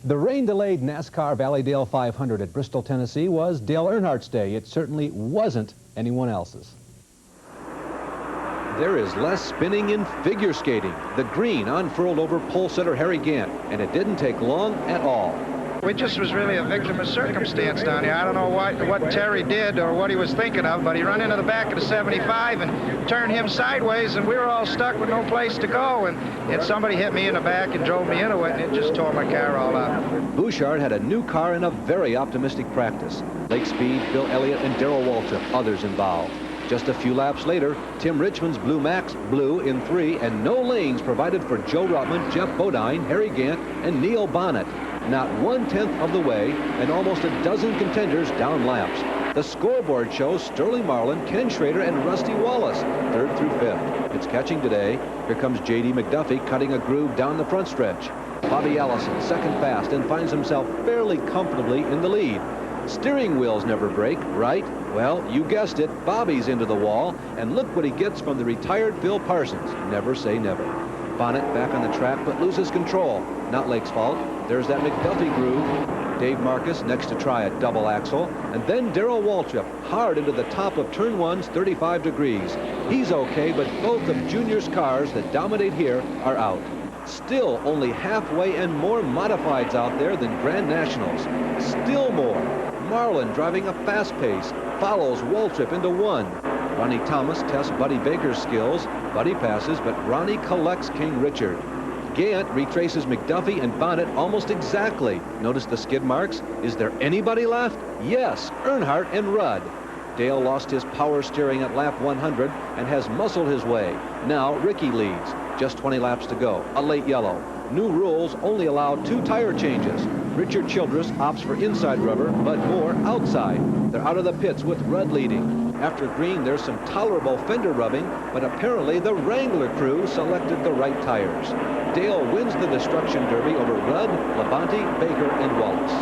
The rain-delayed NASCAR Valleydale 500 at Bristol, Tennessee was Dale Earnhardt's day. It certainly wasn't anyone else's. There is less spinning in figure skating. The green unfurled over pole setter Harry Gant, and it didn't take long at all. We just was really a victim of circumstance down here. I don't know what Terry did or what he was thinking of, but he run into the back of the 75 and turned him sideways, and we were all stuck with no place to go. And somebody hit me in the back and drove me into it, and it just tore my car all out. Bouchard had a new car and a very optimistic practice. Lake Speed, Bill Elliott, and Darrell Waltrip, others involved. Just a few laps later, Tim Richmond's Blue Max blew in 3, and no lanes provided for Joe Rutman, Jeff Bodine, Harry Gant, and Neil Bonnet. Not 1/10 of the way, and almost a dozen contenders down laps. The scoreboard shows Sterling Marlin, Ken Schrader, and Rusty Wallace, 3rd through 5th. It's catching today. Here comes J.D. McDuffie cutting a groove down the front stretch. Bobby Allison, 2nd fast, and finds himself fairly comfortably in the lead. Steering wheels never break, right? Well, you guessed it, Bobby's into the wall, and look what he gets from the retired Phil Parsons. Never say never. Bonnet back on the track, but loses control. Not Lake's fault. There's that McDuffie groove. Dave Marcus next to try a double axle, and then Darrell Waltrip hard into the top of turn 1's 35 degrees. He's okay, but both of Junior's cars that dominate here are out. Still only halfway and more modifieds out there than Grand Nationals. Still more. Marlin driving a fast pace, follows Waltrip into 1. Ronnie Thomas tests Buddy Baker's skills. Buddy passes, but Ronnie collects King Richard. Gant retraces McDuffie and Bonnet almost exactly. Notice the skid marks? Is there anybody left? Yes, Earnhardt and Rudd. Dale lost his power steering at lap 100 and has muscled his way. Now Ricky leads. Just 20 laps to go. A late yellow. New rules only allow 2 tire changes. Richard Childress opts for inside rubber, but Moore outside. They're out of the pits with Rudd leading. After green, there's some tolerable fender rubbing, but apparently the Wrangler crew selected the right tires. Dale wins the Destruction Derby over Rudd, Labonte, Baker, and Wallace.